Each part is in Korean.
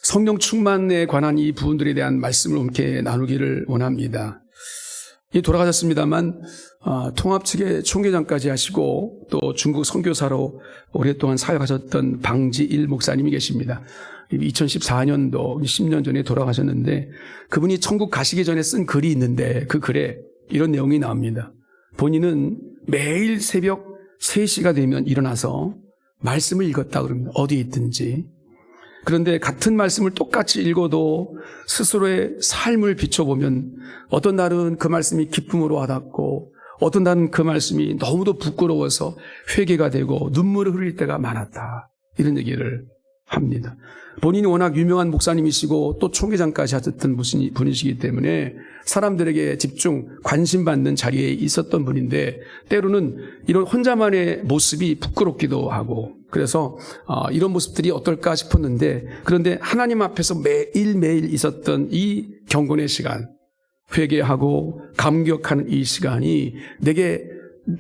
성령 충만에 관한 이 부분들에 대한 말씀을 함께 나누기를 원합니다. 돌아가셨습니다만 통합 측의 총회장까지 하시고 또 중국 선교사로 오랫동안 사역하셨던 방지일 목사님이 계십니다. 2014년도 10년 전에 돌아가셨는데 그분이 천국 가시기 전에 쓴 글이 있는데 그 글에 이런 내용이 나옵니다. 본인은 매일 새벽 3시가 되면 일어나서 말씀을 읽었다 그럽니다. 어디에 있든지. 그런데 같은 말씀을 똑같이 읽어도 스스로의 삶을 비춰보면 어떤 날은 그 말씀이 기쁨으로 와닿고 어떤 날은 그 말씀이 너무도 부끄러워서 회개가 되고 눈물을 흘릴 때가 많았다. 이런 얘기를 합니다. 본인이 워낙 유명한 목사님이시고 또 총회장까지 하셨던 분이시기 때문에 사람들에게 집중, 관심받는 자리에 있었던 분인데 때로는 이런 혼자만의 모습이 부끄럽기도 하고 그래서 이런 모습들이 어떨까 싶었는데 그런데 하나님 앞에서 매일매일 있었던 이 경건의 시간, 회개하고 감격하는 이 시간이 내게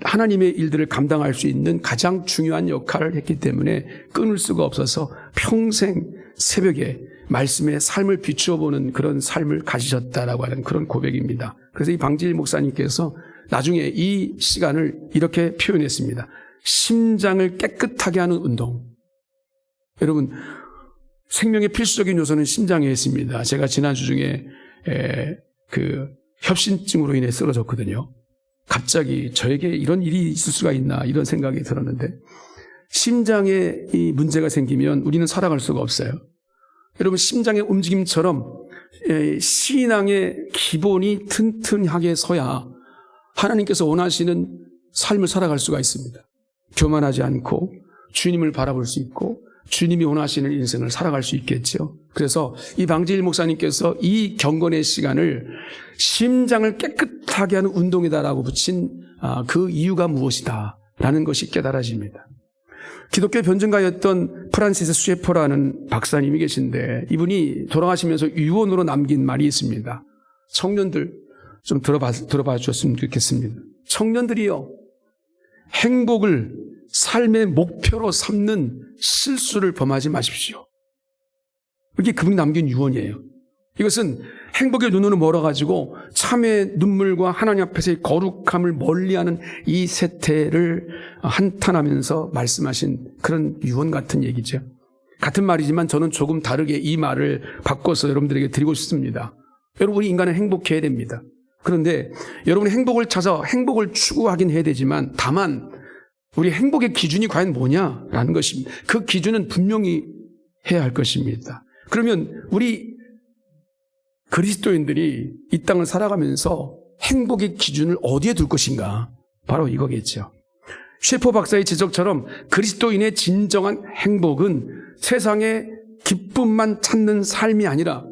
하나님의 일들을 감당할 수 있는 가장 중요한 역할을 했기 때문에 끊을 수가 없어서 평생 새벽에 말씀의 삶을 비추어 보는 그런 삶을 가지셨다라고 하는 그런 고백입니다. 그래서 이 방지일 목사님께서 나중에 이 시간을 이렇게 표현했습니다. 심장을 깨끗하게 하는 운동. 여러분, 생명의 필수적인 요소는 심장에 있습니다. 제가 지난주 중에 협심증으로 인해 쓰러졌거든요. 갑자기 저에게 이런 일이 있을 수가 있나 이런 생각이 들었는데 심장에 이 문제가 생기면 우리는 살아갈 수가 없어요. 여러분 심장의 움직임처럼 신앙의 기본이 튼튼하게 서야 하나님께서 원하시는 삶을 살아갈 수가 있습니다. 교만하지 않고 주님을 바라볼 수 있고 주님이 원하시는 인생을 살아갈 수 있겠죠. 그래서 이 방지일 목사님께서 이 경건의 시간을 심장을 깨끗하게 하는 운동이다라고 붙인 그 이유가 무엇이다 라는 것이 깨달아집니다. 기독교 변증가였던 프란시스 셰퍼라는 박사님이 계신데 이분이 돌아가시면서 유언으로 남긴 말이 있습니다. 청년들 좀 들어봐 주셨으면 좋겠습니다. 청년들이요, 행복을 삶의 목표로 삼는 실수를 범하지 마십시오. 이게 그분이 남긴 유언이에요. 이것은 행복의 눈으로 멀어가지고 참의 눈물과 하나님 앞에서의 거룩함을 멀리하는 이 세태를 한탄하면서 말씀하신 그런 유언 같은 얘기죠. 같은 말이지만 저는 조금 다르게 이 말을 바꿔서 여러분들에게 드리고 싶습니다. 여러분이 인간은 행복해야 됩니다. 그런데 여러분이 행복을 찾아 행복을 추구하긴 해야 되지만 다만 우리 행복의 기준이 과연 뭐냐라는 것입니다. 그 기준은 분명히 해야 할 것입니다. 그러면 우리 그리스도인들이 이 땅을 살아가면서 행복의 기준을 어디에 둘 것인가? 바로 이거겠죠. 셰퍼 박사의 지적처럼 그리스도인의 진정한 행복은 세상의 기쁨만 찾는 삶이 아니라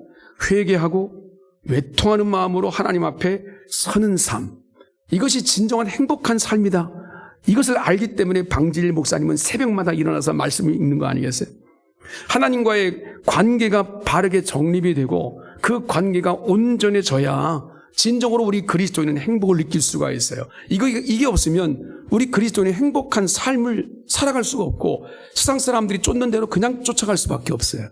회개하고 외통하는 마음으로 하나님 앞에 서는 삶. 이것이 진정한 행복한 삶이다. 이것을 알기 때문에 방지일 목사님은 새벽마다 일어나서 말씀을 읽는 거 아니겠어요? 하나님과의 관계가 바르게 정립이 되고 그 관계가 온전해져야 진정으로 우리 그리스도인은 행복을 느낄 수가 있어요. 이게 없으면 우리 그리스도인의 행복한 삶을 살아갈 수가 없고 세상 사람들이 쫓는 대로 그냥 쫓아갈 수밖에 없어요.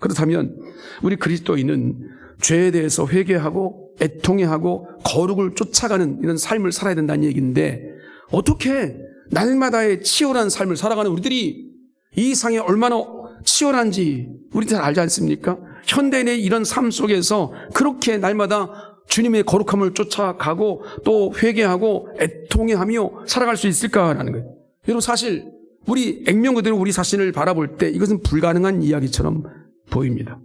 그렇다면 우리 그리스도인은 죄에 대해서 회개하고 애통해하고 거룩을 쫓아가는 이런 삶을 살아야 된다는 얘기인데 어떻게 날마다의 치열한 삶을 살아가는 우리들이 이 상이 얼마나 치열한지 우리 잘 알지 않습니까? 현대인의 이런 삶 속에서 그렇게 날마다 주님의 거룩함을 쫓아가고 또 회개하고 애통해하며 살아갈 수 있을까라는 거예요. 여러분 사실 우리 액면 그대로 우리 자신을 바라볼 때 이것은 불가능한 이야기처럼 보입니다.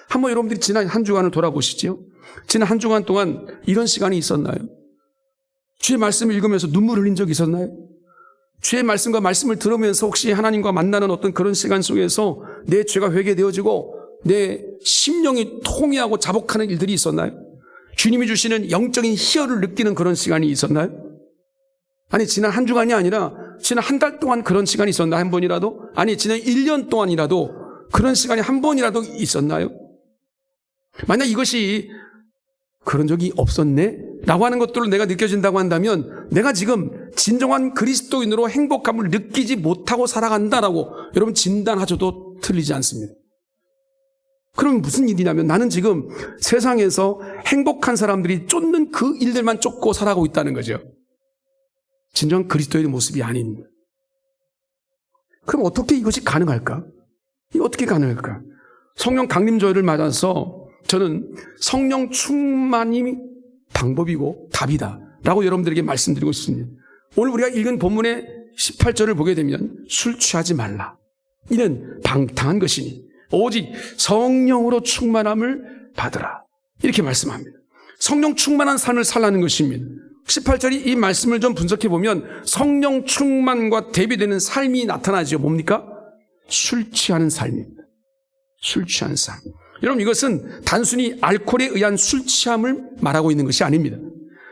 한번 여러분들이 지난 한 주간을 돌아보시죠. 지난 한 주간 동안 이런 시간이 있었나요? 주의 말씀을 읽으면서 눈물 흘린 적이 있었나요? 주의 말씀과 말씀을 들으면서 혹시 하나님과 만나는 어떤 그런 시간 속에서 내 죄가 회개되어지고 내 심령이 통회하고 자복하는 일들이 있었나요? 주님이 주시는 영적인 희열을 느끼는 그런 시간이 있었나요? 아니 지난 한 주간이 아니라 지난 한 달 동안 그런 시간이 있었나 한 번이라도? 아니 지난 1년 동안이라도 그런 시간이 한 번이라도 있었나요? 만약 이것이 그런 적이 없었네? 라고 하는 것들을 내가 느껴진다고 한다면 내가 지금 진정한 그리스도인으로 행복감을 느끼지 못하고 살아간다라고 여러분 진단하셔도 틀리지 않습니다. 그럼 무슨 일이냐면 나는 지금 세상에서 행복한 사람들이 쫓는 그 일들만 쫓고 살아가고 있다는 거죠. 진정한 그리스도의 모습이 아닌. 그럼 어떻게 이것이 가능할까? 이게 어떻게 가능할까? 성령 강림조회를 맞아서 저는 성령 충만이 방법이고 답이다 라고 여러분들에게 말씀드리고 싶습니다. 오늘 우리가 읽은 본문의 18절을 보게 되면 술 취하지 말라. 이는 방탕한 것이니 오직 성령으로 충만함을 받으라. 이렇게 말씀합니다. 성령 충만한 삶을 살라는 것입니다. 18절이 이 말씀을 좀 분석해 보면 성령 충만과 대비되는 삶이 나타나죠. 뭡니까? 술 취하는 삶입니다. 술 취한 삶. 여러분, 이것은 단순히 알코올에 의한 술 취함을 말하고 있는 것이 아닙니다.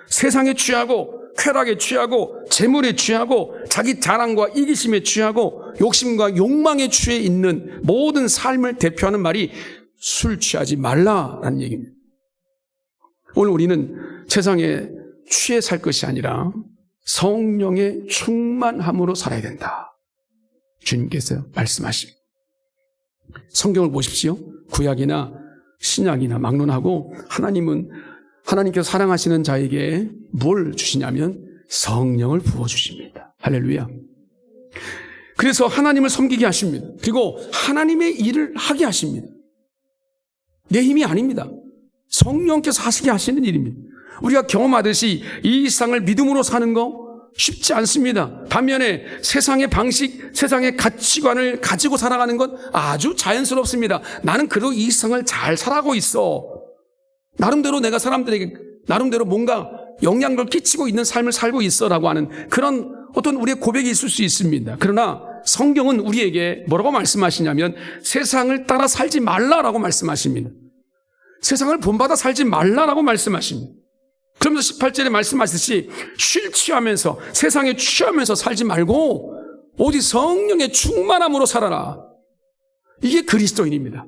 세상에 취하고 쾌락에 취하고 재물에 취하고 자기 자랑과 이기심에 취하고 욕심과 욕망에 취해 있는 모든 삶을 대표하는 말이 술 취하지 말라라는 얘기입니다. 오늘 우리는 세상에 취해 살 것이 아니라 성령의 충만함으로 살아야 된다. 주님께서 말씀하십니다. 성경을 보십시오. 구약이나 신약이나 막론하고 하나님께서 사랑하시는 자에게 뭘 주시냐면 성령을 부어주십니다. 할렐루야. 그래서 하나님을 섬기게 하십니다. 그리고 하나님의 일을 하게 하십니다. 내 힘이 아닙니다. 성령께서 하시게 하시는 일입니다. 우리가 경험하듯이 이 세상을 믿음으로 사는 거 쉽지 않습니다. 반면에 세상의 방식, 세상의 가치관을 가지고 살아가는 건 아주 자연스럽습니다. 나는 그래도 이 세상을 잘 살아가고 있어. 나름대로 내가 사람들에게 나름대로 뭔가 영향을 끼치고 있는 삶을 살고 있어라고 하는 그런 어떤 우리의 고백이 있을 수 있습니다. 그러나 성경은 우리에게 뭐라고 말씀하시냐면 세상을 따라 살지 말라라고 말씀하십니다. 세상을 본받아 살지 말라라고 말씀하십니다. 그러면서 18절에 말씀하시듯이 술 취하면서 세상에 취하면서 살지 말고 오직 성령의 충만함으로 살아라. 이게 그리스도인입니다.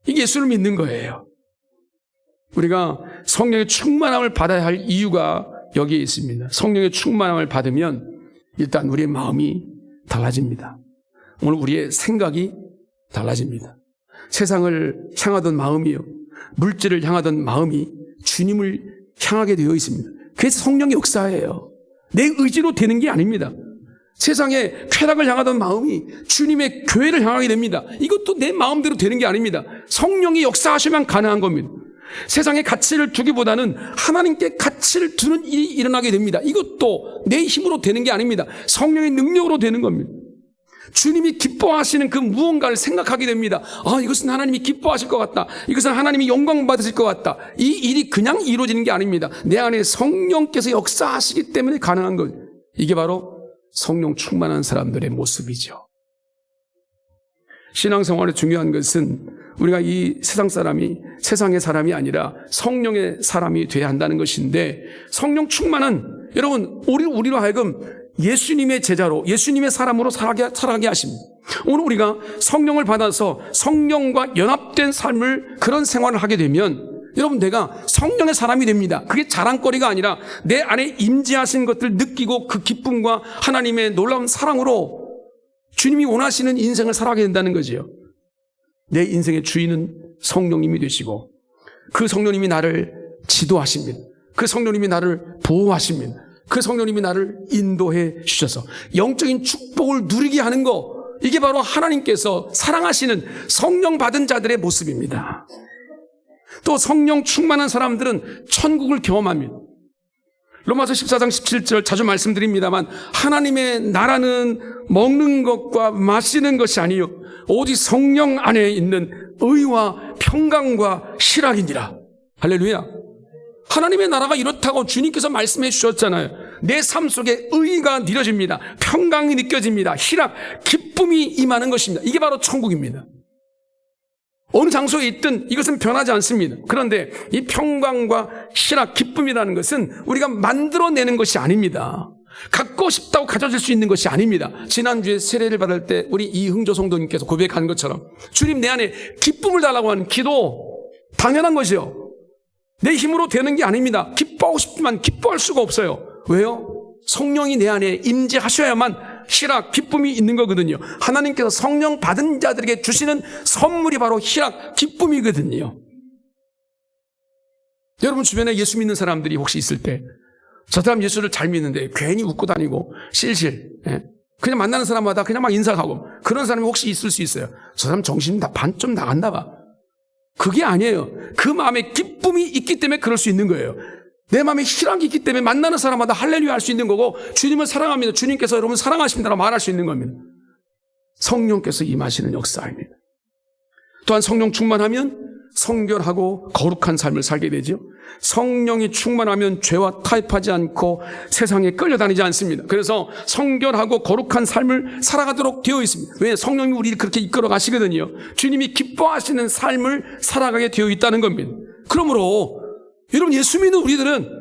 이게 예수를 믿는 거예요. 우리가 성령의 충만함을 받아야 할 이유가 여기에 있습니다. 성령의 충만함을 받으면 일단 우리의 마음이 달라집니다. 오늘 우리의 생각이 달라집니다. 세상을 향하던 마음이요, 물질을 향하던 마음이 주님을 향하게 되어 있습니다. 그래서 성령의 역사예요. 내 의지로 되는 게 아닙니다. 세상에 쾌락을 향하던 마음이 주님의 교회를 향하게 됩니다. 이것도 내 마음대로 되는 게 아닙니다. 성령이 역사하시면 가능한 겁니다. 세상에 가치를 두기보다는 하나님께 가치를 두는 일이 일어나게 됩니다. 이것도 내 힘으로 되는 게 아닙니다. 성령의 능력으로 되는 겁니다. 주님이 기뻐하시는 그 무언가를 생각하게 됩니다. 이것은 하나님이 기뻐하실 것 같다. 이것은 하나님이 영광 받으실 것 같다. 이 일이 그냥 이루어지는 게 아닙니다. 내 안에 성령께서 역사하시기 때문에 가능한 것. 이게 바로 성령 충만한 사람들의 모습이죠. 신앙생활의 중요한 것은 우리가 이 세상 사람이 세상의 사람이 아니라 성령의 사람이 돼야 한다는 것인데, 성령 충만은 여러분 우리로 하여금 예수님의 제자로 예수님의 사람으로 살아가게 하십니다. 오늘 우리가 성령을 받아서 성령과 연합된 삶을 그런 생활을 하게 되면 여러분 내가 성령의 사람이 됩니다. 그게 자랑거리가 아니라 내 안에 임재하신 것들 느끼고 그 기쁨과 하나님의 놀라운 사랑으로 주님이 원하시는 인생을 살아가게 된다는 거지요. 내 인생의 주인은 성령님이 되시고 그 성령님이 나를 지도하십니다. 그 성령님이 나를 보호하십니다. 그 성령님이 나를 인도해 주셔서 영적인 축복을 누리게 하는 거, 이게 바로 하나님께서 사랑하시는 성령 받은 자들의 모습입니다. 또 성령 충만한 사람들은 천국을 경험합니다. 로마서 14장 17절 자주 말씀드립니다만 하나님의 나라는 먹는 것과 마시는 것이 아니요 오직 성령 안에 있는 의와 평강과 실학이니라. 할렐루야. 하나님의 나라가 이렇다고 주님께서 말씀해 주셨잖아요. 내 삶 속에 의가 느껴집니다. 평강이 느껴집니다. 희락, 기쁨이 임하는 것입니다. 이게 바로 천국입니다. 어느 장소에 있든 이것은 변하지 않습니다. 그런데 이 평강과 희락, 기쁨이라는 것은 우리가 만들어내는 것이 아닙니다. 갖고 싶다고 가져질 수 있는 것이 아닙니다. 지난주에 세례를 받을 때 우리 이흥조 성도님께서 고백한 것처럼 주님 내 안에 기쁨을 달라고 하는 기도, 당연한 것이요. 내 힘으로 되는 게 아닙니다. 기뻐하고 싶지만 기뻐할 수가 없어요. 왜요? 성령이 내 안에 임재하셔야만 희락, 기쁨이 있는 거거든요. 하나님께서 성령 받은 자들에게 주시는 선물이 바로 희락, 기쁨이거든요. 여러분 주변에 예수 믿는 사람들이 혹시 있을 때 저 사람 예수를 잘 믿는데 괜히 웃고 다니고 실실 그냥 만나는 사람마다 그냥 막 인사하고 그런 사람이 혹시 있을 수 있어요. 저 사람 정신 반 좀 나갔나 봐. 그게 아니에요. 그 마음에 기쁨이 있기 때문에 그럴 수 있는 거예요. 내 마음에 희락이 있기 때문에 만나는 사람마다 할렐루야 할 수 있는 거고 주님을 사랑합니다. 주님께서 여러분 사랑하십니다라고 말할 수 있는 겁니다. 성령께서 임하시는 역사입니다. 또한 성령 충만하면 성결하고 거룩한 삶을 살게 되죠. 성령이 충만하면 죄와 타협하지 않고 세상에 끌려다니지 않습니다. 그래서 성결하고 거룩한 삶을 살아가도록 되어 있습니다. 왜? 성령이 우리를 그렇게 이끌어 가시거든요. 주님이 기뻐하시는 삶을 살아가게 되어 있다는 겁니다. 그러므로 여러분 예수 믿는 우리들은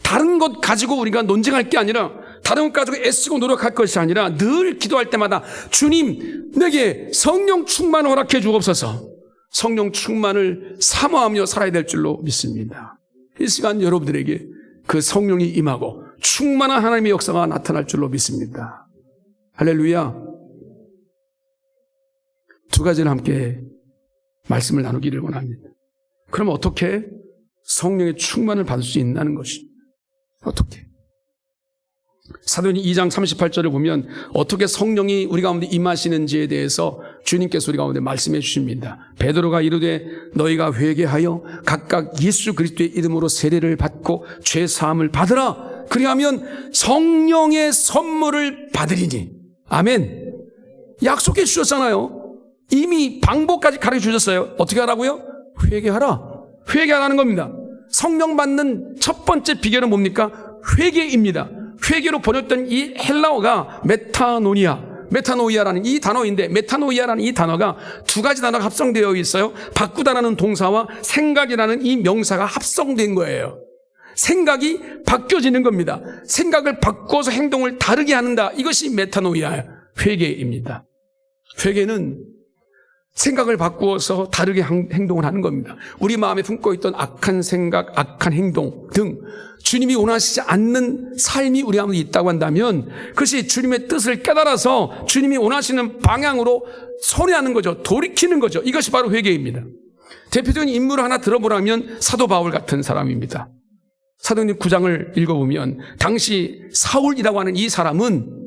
다른 것 가지고 우리가 논쟁할 게 아니라 다른 것 가지고 애쓰고 노력할 것이 아니라 늘 기도할 때마다 주님 내게 성령 충만을 허락해 주옵소서. 성령 충만을 사모하며 살아야 될 줄로 믿습니다. 이 시간 여러분들에게 그 성령이 임하고 충만한 하나님의 역사가 나타날 줄로 믿습니다. 할렐루야. 두 가지를 함께 말씀을 나누기를 원합니다. 그럼 어떻게 성령의 충만을 받을 수 있다는 것입니다. 어떻게? 사도행전 2장 38절을 보면 어떻게 성령이 우리 가운데 임하시는지에 대해서 주님께서 우리 가운데 말씀해 주십니다. 베드로가 이르되 너희가 회개하여 각각 예수 그리스도의 이름으로 세례를 받고 죄 사함을 받으라. 그리하면 성령의 선물을 받으리니. 아멘. 약속해 주셨잖아요. 이미 방법까지 가르쳐 주셨어요. 어떻게 하라고요? 회개하라. 회개하라는 겁니다. 성령 받는 첫 번째 비결은 뭡니까? 회개입니다. 회개로 번역된 이 헬라어가 메타노이아라는 이 단어인데 메타노이아라는 이 단어가 두 가지 단어가 합성되어 있어요. 바꾸다라는 동사와 생각이라는 이 명사가 합성된 거예요. 생각이 바뀌어지는 겁니다. 생각을 바꿔서 행동을 다르게 하는다. 이것이 메타노이아, 회개입니다. 회개는 생각을 바꾸어서 다르게 행동을 하는 겁니다. 우리 마음에 품고 있던 악한 생각, 악한 행동 등 주님이 원하시지 않는 삶이 우리 가운데 있다고 한다면 그것이 주님의 뜻을 깨달아서 주님이 원하시는 방향으로 선회하는 거죠. 돌이키는 거죠. 이것이 바로 회개입니다. 대표적인 인물을 하나 들어보라면 사도 바울 같은 사람입니다. 사도행전 9장을 읽어보면 당시 사울이라고 하는 이 사람은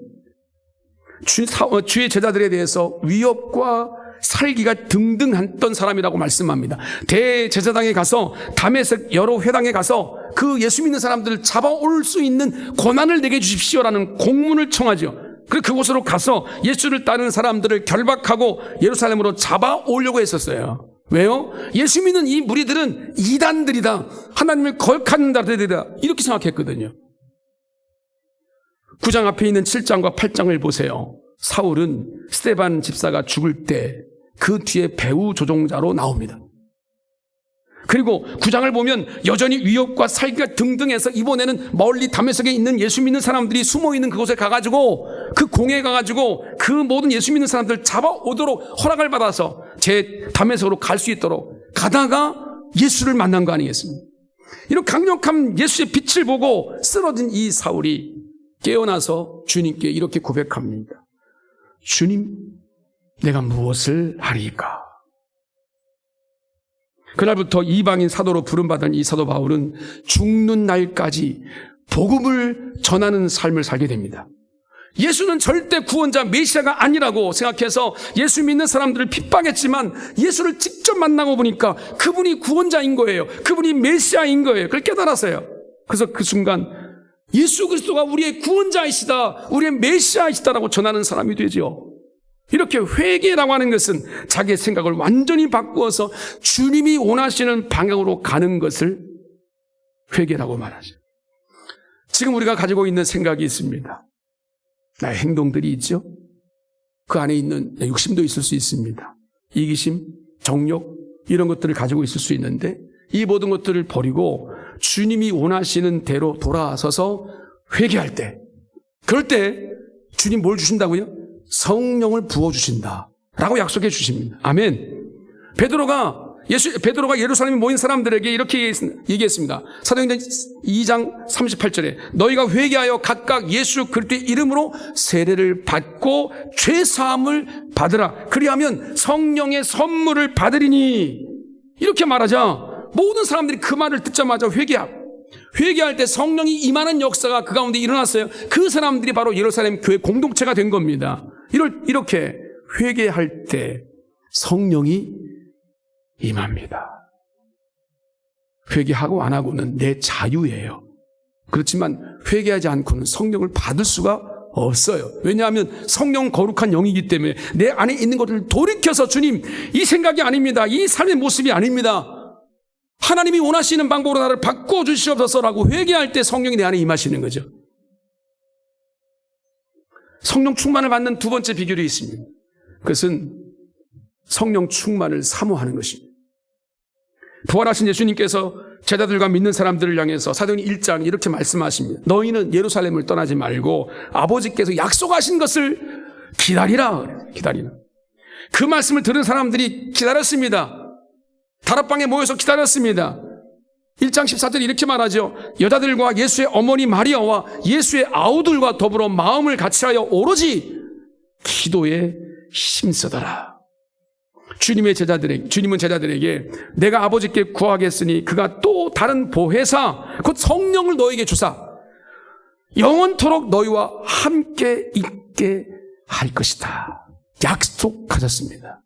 주의 제자들에 대해서 위협과 살기가 등등했던 사람이라고 말씀합니다. 대제사장에 가서 다메섹 여러 회당에 가서 그 예수 믿는 사람들을 잡아올 수 있는 권한을 내게 주십시오라는 공문을 청하죠. 그리고 그곳으로 가서 예수를 따르는 사람들을 결박하고 예루살렘으로 잡아오려고 했었어요. 왜요? 예수 믿는 이 무리들은 이단들이다. 하나님을 거역하는 자들이다. 이렇게 생각했거든요. 9장 앞에 있는 7장과 8장을 보세요. 사울은 스데반 집사가 죽을 때 그 뒤에 배후 조종자로 나옵니다. 그리고 9장을 보면 여전히 위협과 살기가 등등해서 이번에는 멀리 다메섹에 있는 예수 믿는 사람들이 숨어있는 그곳에 가가지고 그 공회에 가가지고 그 모든 예수 믿는 사람들 잡아오도록 허락을 받아서 제 다메섹으로 갈 수 있도록 가다가 예수를 만난 거 아니겠습니까? 이런 강력한 예수의 빛을 보고 쓰러진 이 사울이 깨어나서 주님께 이렇게 고백합니다. 주님, 내가 무엇을 하리까? 그날부터 이방인 사도로 부름받은 이 사도 바울은 죽는 날까지 복음을 전하는 삶을 살게 됩니다. 예수는 절대 구원자 메시아가 아니라고 생각해서 예수 믿는 사람들을 핍박했지만 예수를 직접 만나고 보니까 그분이 구원자인 거예요. 그분이 메시아인 거예요. 그걸 깨달았어요. 그래서 그 순간 예수 그리스도가 우리의 구원자이시다, 우리의 메시아이시다라고 전하는 사람이 되죠. 이렇게 회개라고 하는 것은 자기의 생각을 완전히 바꾸어서 주님이 원하시는 방향으로 가는 것을 회개라고 말하죠. 지금 우리가 가지고 있는 생각이 있습니다. 나의 행동들이 있죠. 그 안에 있는 욕심도 있을 수 있습니다. 이기심, 정욕 이런 것들을 가지고 있을 수 있는데 이 모든 것들을 버리고 주님이 원하시는 대로 돌아서서 회개할 때, 그럴 때 주님 뭘 주신다고요? 성령을 부어주신다 라고 약속해 주십니다. 아멘. 베드로가 베드로가 예루살렘에 모인 사람들에게 이렇게 얘기했습니다. 사도행전 2장 38절에 너희가 회개하여 각각 예수 그리스도의 이름으로 세례를 받고 죄 사함을 받으라. 그리하면 성령의 선물을 받으리니. 이렇게 말하자 모든 사람들이 그 말을 듣자마자 회개할 때 성령이 임하는 역사가 그 가운데 일어났어요. 그 사람들이 바로 예루살렘 교회 공동체가 된 겁니다. 이렇게 회개할 때 성령이 임합니다. 회개하고 안 하고는 내 자유예요. 그렇지만 회개하지 않고는 성령을 받을 수가 없어요. 왜냐하면 성령 거룩한 영이기 때문에 내 안에 있는 것을 돌이켜서 주님, 이 생각이 아닙니다. 이 삶의 모습이 아닙니다. 하나님이 원하시는 방법으로 나를 바꿔 주시옵소서라고 회개할 때 성령이 내 안에 임하시는 거죠. 성령 충만을 받는 두 번째 비결이 있습니다. 그것은 성령 충만을 사모하는 것입니다. 부활하신 예수님께서 제자들과 믿는 사람들을 향해서 사도행전 1장 이렇게 말씀하십니다. 너희는 예루살렘을 떠나지 말고 아버지께서 약속하신 것을 기다리라. 그 말씀을 들은 사람들이 기다렸습니다. 다락방에 모여서 기다렸습니다. 1장 14절 이렇게 말하죠. 여자들과 예수의 어머니 마리아와 예수의 아우들과 더불어 마음을 같이하여 오로지 기도에 힘쓰더라. 주님은 제자들에게 내가 아버지께 구하겠으니 그가 또 다른 보혜사 곧 성령을 너에게 주사 영원토록 너희와 함께 있게 할 것이다. 약속하셨습니다.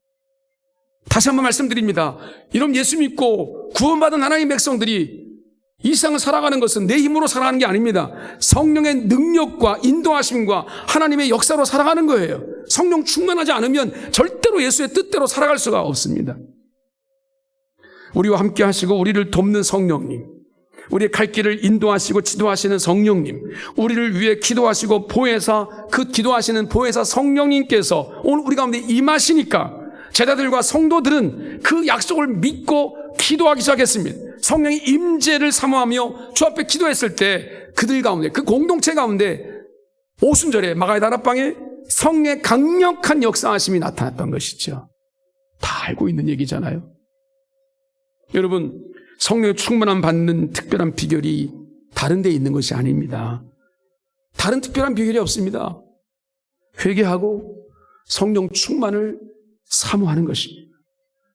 다시 한번 말씀드립니다. 여러분, 예수 믿고 구원받은 하나님의 백성들이 이 세상을 살아가는 것은 내 힘으로 살아가는 게 아닙니다. 성령의 능력과 인도하심과 하나님의 역사로 살아가는 거예요. 성령 충만하지 않으면 절대로 예수의 뜻대로 살아갈 수가 없습니다. 우리와 함께 하시고 우리를 돕는 성령님, 우리의 갈 길을 인도하시고 지도하시는 성령님, 우리를 위해 기도하시고 그 기도하시는 보혜사 성령님께서 오늘 우리 가운데 임하시니까 제자들과 성도들은 그 약속을 믿고 기도하기 시작했습니다. 성령의 임재를 사모하며 주 앞에 기도했을 때 그들 가운데, 그 공동체 가운데 오순절에 마가의 다락방에 성령의 강력한 역사하심이 나타났던 것이죠. 다 알고 있는 얘기잖아요. 여러분, 성령의 충만함 받는 특별한 비결이 다른 데 있는 것이 아닙니다. 다른 특별한 비결이 없습니다. 회개하고 성령 충만을 사모하는 것입니다.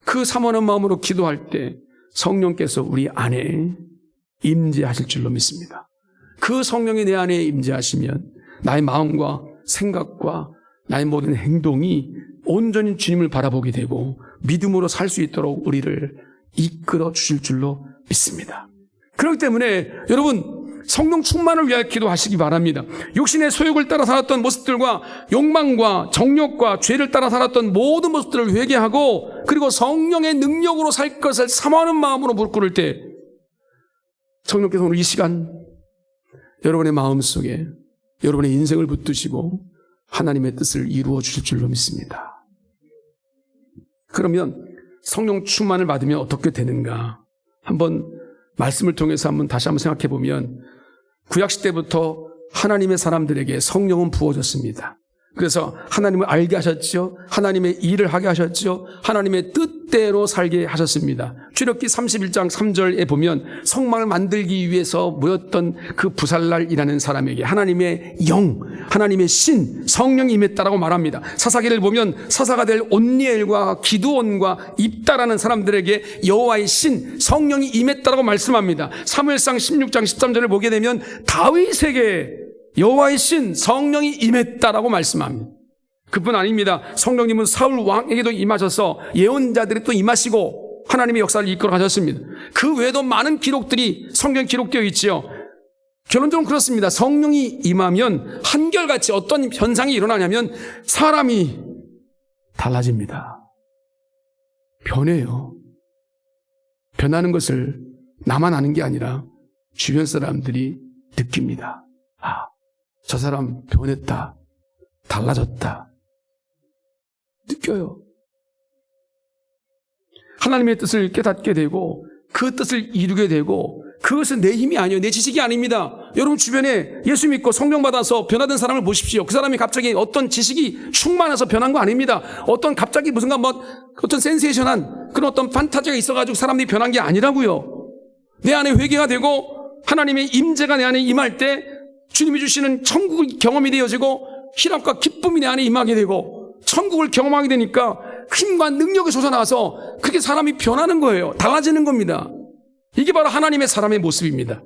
그 사모하는 마음으로 기도할 때 성령께서 우리 안에 임재하실 줄로 믿습니다. 그 성령이 내 안에 임재하시면 나의 마음과 생각과 나의 모든 행동이 온전히 주님을 바라보게 되고 믿음으로 살 수 있도록 우리를 이끌어 주실 줄로 믿습니다. 그렇기 때문에 여러분, 성령 충만을 위하여 기도하시기 바랍니다. 육신의 소욕을 따라 살았던 모습들과 욕망과 정욕과 죄를 따라 살았던 모든 모습들을 회개하고 그리고 성령의 능력으로 살 것을 사모하는 마음으로 무릎 꿇을 때 성령께서 오늘 이 시간 여러분의 마음속에 여러분의 인생을 붙드시고 하나님의 뜻을 이루어 주실 줄로 믿습니다. 그러면 성령 충만을 받으면 어떻게 되는가? 한번 말씀을 통해서 다시 한번 생각해 보면 구약시대부터 하나님의 사람들에게 성령은 부어졌습니다. 그래서 하나님을 알게 하셨죠. 하나님의 일을 하게 하셨죠. 하나님의 뜻대로 살게 하셨습니다. 출애굽기 31장 3절에 보면 성막을 만들기 위해서 모였던 그 부살랄이라는 사람에게 하나님의 영, 하나님의 신, 성령이 임했다라고 말합니다. 사사기를 보면 사사가 될 온니엘과 기드온과 입다라는 사람들에게 여호와의 신, 성령이 임했다라고 말씀합니다. 사무엘상 16장 13절을 보게 되면 다윗에게 여호와의 신, 성령이 임했다라고 말씀합니다. 그뿐 아닙니다. 성령님은 사울 왕에게도 임하셔서 예언자들이 또 임하시고 하나님의 역사를 이끌어 가셨습니다. 그 외에도 많은 기록들이 성경에 기록되어 있지요. 결론적으로 그렇습니다. 성령이 임하면 한결같이 어떤 현상이 일어나냐면 사람이 달라집니다. 변해요. 변하는 것을 나만 아는 게 아니라 주변 사람들이 느낍니다. 저 사람 변했다. 달라졌다. 느껴요. 하나님의 뜻을 깨닫게 되고 그 뜻을 이루게 되고 그것은 내 힘이 아니에요. 내 지식이 아닙니다. 여러분 주변에 예수 믿고 성령 받아서 변화된 사람을 보십시오. 그 사람이 갑자기 어떤 지식이 충만해서 변한 거 아닙니다. 어떤 갑자기 무슨가 어떤 센세이션한 그런 어떤 판타지가 있어가지고 사람들이 변한 게 아니라고요. 내 안에 회개가 되고 하나님의 임재가 내 안에 임할 때 주님이 주시는 천국의 경험이 되어지고 희락과 기쁨이 내 안에 임하게 되고 천국을 경험하게 되니까 힘과 능력이 솟아나와서 그렇게 사람이 변하는 거예요. 달라지는 겁니다. 이게 바로 하나님의 사람의 모습입니다.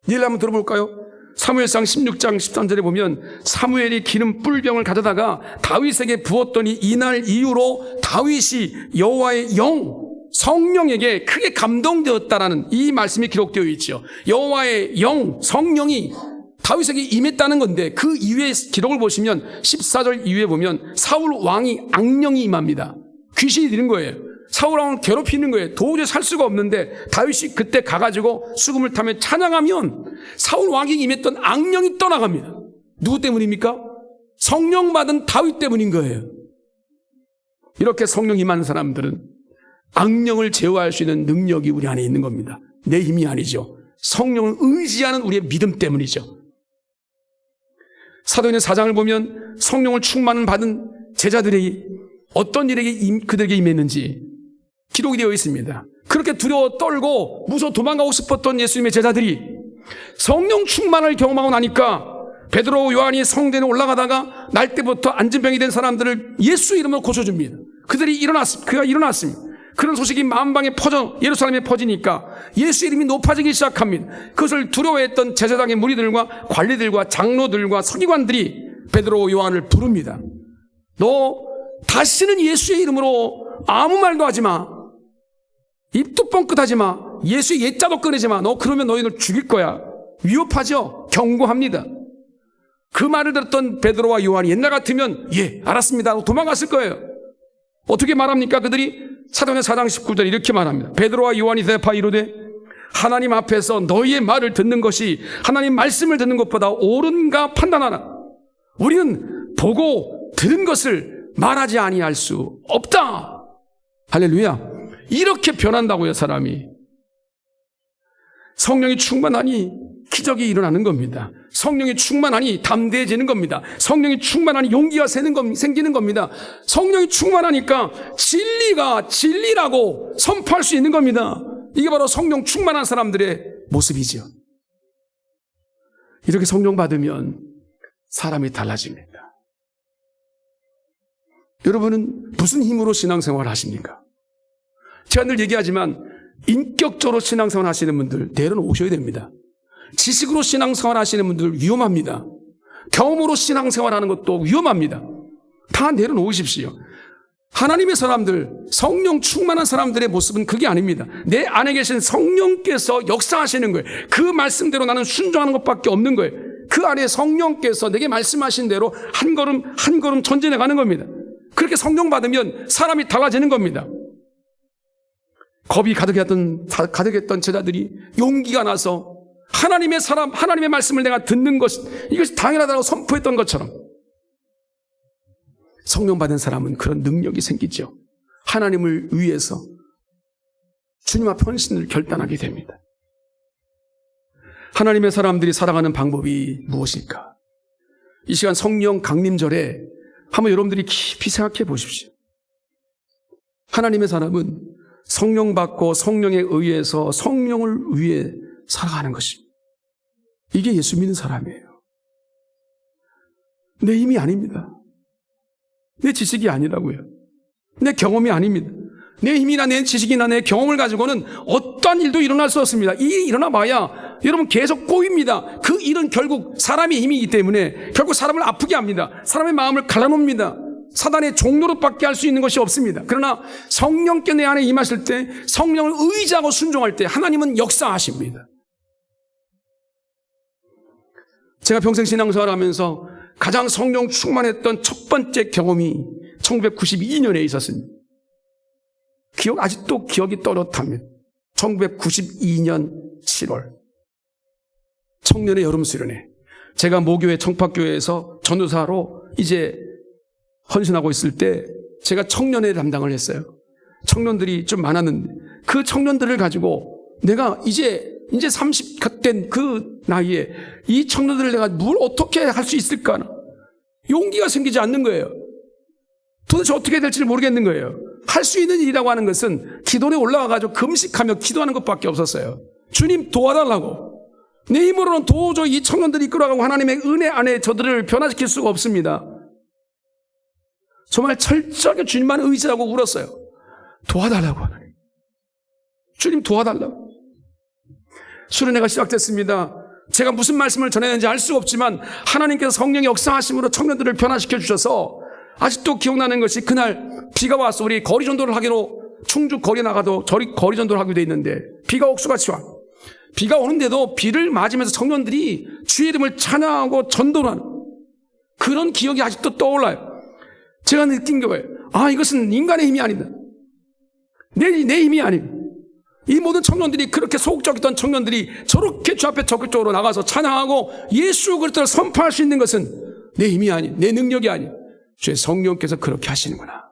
예를 한번 들어볼까요? 사무엘상 16장 13절에 보면 사무엘이 기름 뿔병을 가져다가 다윗에게 부었더니 이날 이후로 다윗이 여호와의 성령에게 크게 감동되었다라는 이 말씀이 기록되어 있죠. 여호와의 성령이 다윗에게 임했다는 건데 그 이후의 기록을 보시면 14절 이후에 보면 사울 왕이 악령이 임합니다. 귀신이 들은 거예요. 사울 왕을 괴롭히는 거예요. 도저히 살 수가 없는데 다윗이 그때 가가지고 수금을 타며 찬양하면 사울 왕이 임했던 악령이 떠나갑니다. 누구 때문입니까? 성령 받은 다윗 때문인 거예요. 이렇게 성령 임한 사람들은 악령을 제어할 수 있는 능력이 우리 안에 있는 겁니다. 내 힘이 아니죠. 성령을 의지하는 우리의 믿음 때문이죠. 사도행전 4장을 보면 성령을 충만을 받은 제자들이 어떤 일에게 그들에게 임했는지 기록이 되어 있습니다. 그렇게 두려워 떨고 무서워 도망가고 싶었던 예수님의 제자들이 성령 충만을 경험하고 나니까 베드로 요한이 성전에 올라가다가 날 때부터 안진병이 된 사람들을 예수 이름으로 고쳐줍니다. 그가 일어났습니다. 그런 소식이 만방에 예루살렘에 퍼지니까 예수 이름이 높아지기 시작합니다. 그것을 두려워했던 제사장의 무리들과 관리들과 장로들과 서기관들이 베드로 요한을 부릅니다. 너 다시는 예수의 이름으로 아무 말도 하지 마. 입도 뻥끗하지 마. 예수의 옛자도 꺼내지 마. 너 그러면 너희들 죽일 거야. 위협하죠. 경고합니다. 그 말을 들었던 베드로와 요한이 옛날 같으면 예 알았습니다 하고 도망갔을 거예요. 어떻게 말합니까? 그들이 사도행전 4장 19절에 이렇게 말합니다. 베드로와 요한이 대답하여 이르되 하나님 앞에서 너희의 말을 듣는 것이 하나님 말씀을 듣는 것보다 옳은가 판단하라. 우리는 보고 들은 것을 말하지 아니할 수 없다. 할렐루야. 이렇게 변한다고요, 사람이. 성령이 충만하니 기적이 일어나는 겁니다. 성령이 충만하니 담대해지는 겁니다. 성령이 충만하니 용기가 생기는 겁니다. 성령이 충만하니까 진리가 진리라고 선포할 수 있는 겁니다. 이게 바로 성령 충만한 사람들의 모습이죠. 이렇게 성령 받으면 사람이 달라집니다. 여러분은 무슨 힘으로 신앙생활을 하십니까? 제가 늘 얘기하지만 인격적으로 신앙생활 하시는 분들 내려놓으셔야 됩니다. 지식으로 신앙생활 하시는 분들 위험합니다. 경험으로 신앙생활 하는 것도 위험합니다. 다 내려놓으십시오. 하나님의 사람들, 성령 충만한 사람들의 모습은 그게 아닙니다. 내 안에 계신 성령께서 역사하시는 거예요. 그 말씀대로 나는 순종하는 것밖에 없는 거예요. 그 안에 성령께서 내게 말씀하신 대로 한 걸음 한 걸음 전진해 가는 겁니다. 그렇게 성령 받으면 사람이 달라지는 겁니다. 겁이 가득했던 제자들이 용기가 나서 하나님의 말씀을 내가 듣는 이것이 당연하다고 선포했던 것처럼 성령 받은 사람은 그런 능력이 생기죠. 하나님을 위해서 주님 앞 헌신을 결단하게 됩니다. 하나님의 사람들이 살아가는 방법이 무엇일까? 이 시간 성령 강림절에 한번 여러분들이 깊이 생각해 보십시오. 하나님의 사람은 성령 받고 성령에 의해서 성령을 위해 살아가는 것입니다. 이게 예수 믿는 사람이에요. 내 힘이 아닙니다. 내 지식이 아니라고요. 내 경험이 아닙니다. 내 힘이나 내 지식이나 내 경험을 가지고는 어떠한 일도 일어날 수 없습니다. 이 일이 일어나 봐야 여러분 계속 꼬입니다. 그 일은 결국 사람의 힘이기 때문에 결국 사람을 아프게 합니다. 사람의 마음을 갈라놓습니다. 사단의 종노릇밖에 할 수 있는 것이 없습니다. 그러나 성령께 내 안에 임하실 때 성령을 의지하고 순종할 때 하나님은 역사하십니다. 제가 평생 신앙생활 하면서 가장 성령 충만했던 첫 번째 경험이 1992년에 있었습니다. 아직도 기억이 또렷합니다. 1992년 7월 청년의 여름 수련회, 제가 모교회 청파교회에서 전도사로 이제 헌신하고 있을 때 제가 청년회 담당을 했어요. 청년들이 좀 많았는데 그 청년들을 가지고 내가 이제 이제 30 된 그 나이에 이 청년들을 내가 뭘 어떻게 할 수 있을까? 용기가 생기지 않는 거예요. 도대체 어떻게 해야 될지를 모르겠는 거예요. 할 수 있는 일이라고 하는 것은 기도에 올라가가지고 금식하며 기도하는 것밖에 없었어요. 주님 도와달라고. 내 힘으로는 도저히 이 청년들이 이끌어가고 하나님의 은혜 안에 저들을 변화시킬 수가 없습니다. 정말 철저하게 주님만 의지하고 울었어요. 도와달라고 하나님. 주님 도와달라고. 수련회가 시작됐습니다. 제가 무슨 말씀을 전해야 되는지 알 수 없지만 하나님께서 성령의 역사하심으로 청년들을 변화시켜 주셔서 아직도 기억나는 것이 그날 비가 와서 우리 거리 전도를 하기로 충주 거리에 나가도 저리 거리 전도를 하기로 돼 있는데 비가 옥수같이 와. 비가 오는데도 비를 맞으면서 청년들이 주의 이름을 찬양하고 전도를 하는 그런 기억이 아직도 떠올라요. 제가 느낀 거예요. 아, 이것은 인간의 힘이 아니다. 내 힘이 아닙니다. 이 모든 청년들이 그렇게 소극적이던 청년들이 저렇게 주 앞에 적극적으로 나가서 찬양하고 예수 그리스도를 선포할 수 있는 것은 내 힘이 아니, 내 능력이 아니, 주의 성령께서 그렇게 하시는구나.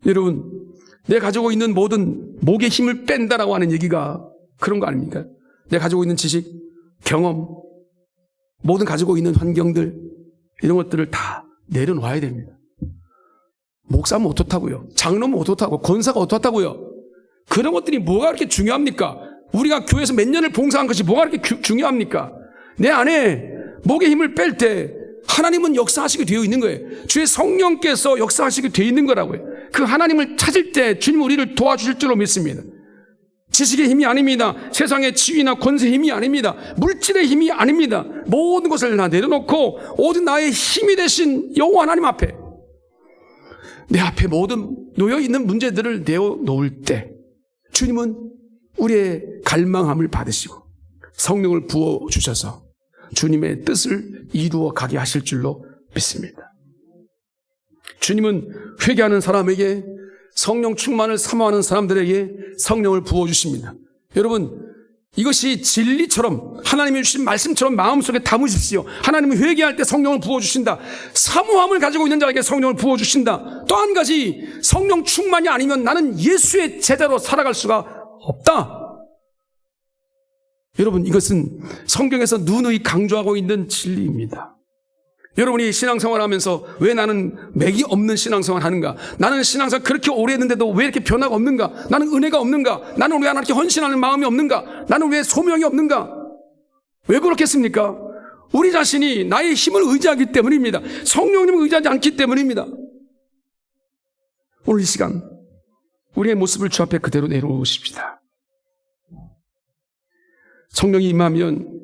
여러분, 내가 가지고 있는 모든 목의 힘을 뺀다라고 하는 얘기가 그런 거 아닙니까? 내가 가지고 있는 지식, 경험, 모든 가지고 있는 환경들, 이런 것들을 다 내려놓아야 됩니다. 목사면 어떻다고요? 장로면 어떻다고? 권사가 어떻다고요? 그런 것들이 뭐가 그렇게 중요합니까? 우리가 교회에서 몇 년을 봉사한 것이 뭐가 그렇게 중요합니까? 내 안에 목의 힘을 뺄 때 하나님은 역사하시게 되어 있는 거예요. 주의 성령께서 역사하시게 되어 있는 거라고요. 그 하나님을 찾을 때 주님 우리를 도와주실 줄로 믿습니다. 지식의 힘이 아닙니다. 세상의 지위나 권세의 힘이 아닙니다. 물질의 힘이 아닙니다. 모든 것을 다 내려놓고 오직 나의 힘이 되신 여호와 하나님 앞에 내 앞에 모든 놓여있는 문제들을 내어놓을 때 주님은 우리의 갈망함을 받으시고 성령을 부어주셔서 주님의 뜻을 이루어 가게 하실 줄로 믿습니다. 주님은 회개하는 사람에게 성령 충만을 사모하는 사람들에게 성령을 부어주십니다. 여러분, 이것이 진리처럼 하나님이 주신 말씀처럼 마음속에 담으십시오. 하나님은 회개할 때 성령을 부어주신다. 사모함을 가지고 있는 자에게 성령을 부어주신다. 또 한 가지, 성령 충만이 아니면 나는 예수의 제자로 살아갈 수가 없다. 여러분, 이것은 성경에서 누누이 강조하고 있는 진리입니다. 여러분이 신앙생활 하면서 왜 나는 맥이 없는 신앙생활 하는가? 나는 신앙생활 그렇게 오래 했는데도 왜 이렇게 변화가 없는가? 나는 은혜가 없는가? 나는 왜 하나님께 헌신하는 마음이 없는가? 나는 왜 소명이 없는가? 왜 그렇겠습니까? 우리 자신이 나의 힘을 의지하기 때문입니다. 성령님을 의지하지 않기 때문입니다. 오늘 이 시간 우리의 모습을 주 앞에 그대로 내려오십시다. 성령이 임하면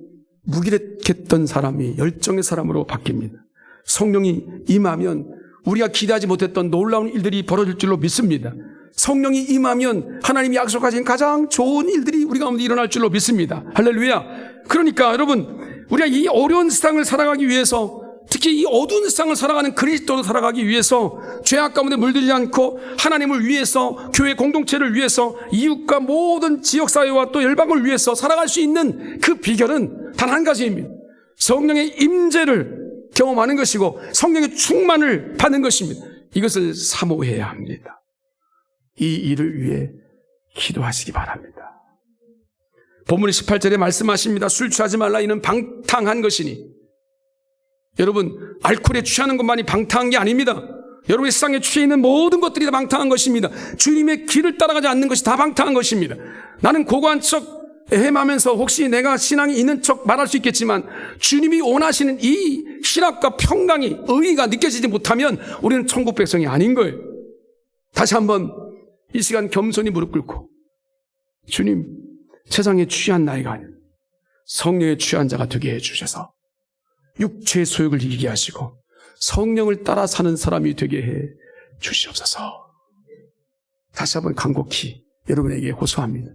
무기력했던 사람이 열정의 사람으로 바뀝니다. 성령이 임하면 우리가 기대하지 못했던 놀라운 일들이 벌어질 줄로 믿습니다. 성령이 임하면 하나님이 약속하신 가장 좋은 일들이 우리 가운데 일어날 줄로 믿습니다. 할렐루야. 그러니까 여러분, 우리가 이 어려운 세상을 살아가기 위해서, 특히 이 어두운 세상을 살아가는 그리스도로 살아가기 위해서 죄악 가운데 물들지 않고 하나님을 위해서, 교회 공동체를 위해서, 이웃과 모든 지역사회와 또 열방을 위해서 살아갈 수 있는 그 비결은 단 한 가지입니다. 성령의 임재를 경험하는 것이고 성령의 충만을 받는 것입니다. 이것을 사모해야 합니다. 이 일을 위해 기도하시기 바랍니다. 본문 18절에 말씀하십니다. 술 취하지 말라. 이는 방탕한 것이니. 여러분, 알코올에 취하는 것만이 방탕한 게 아닙니다. 여러분의 세상에 취해 있는 모든 것들이 다 방탕한 것입니다. 주님의 길을 따라가지 않는 것이 다 방탕한 것입니다. 나는 고고한 척 헤매면서 혹시 내가 신앙이 있는 척 말할 수 있겠지만 주님이 원하시는 이 신학과 평강이, 의의가 느껴지지 못하면 우리는 천국 백성이 아닌 거예요. 다시 한번 이 시간 겸손히 무릎 꿇고, 주님, 세상에 취한 나이가 아닌 성령에 취한 자가 되게 해주셔서 육체의 소욕을 이기게 하시고 성령을 따라 사는 사람이 되게 해 주시옵소서. 다시 한번 간곡히 여러분에게 호소합니다.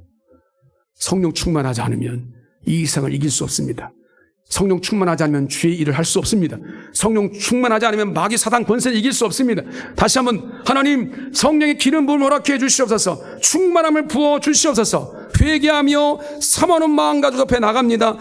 성령 충만하지 않으면 이 세상을 이길 수 없습니다. 성령 충만하지 않으면 주의 일을 할 수 없습니다. 성령 충만하지 않으면 마귀 사단 권세를 이길 수 없습니다. 다시 한번 하나님, 성령의 기름 부음을 허락해 주시옵소서. 충만함을 부어 주시옵소서. 회개하며 사모하는 마음 가지고 앞에 나갑니다.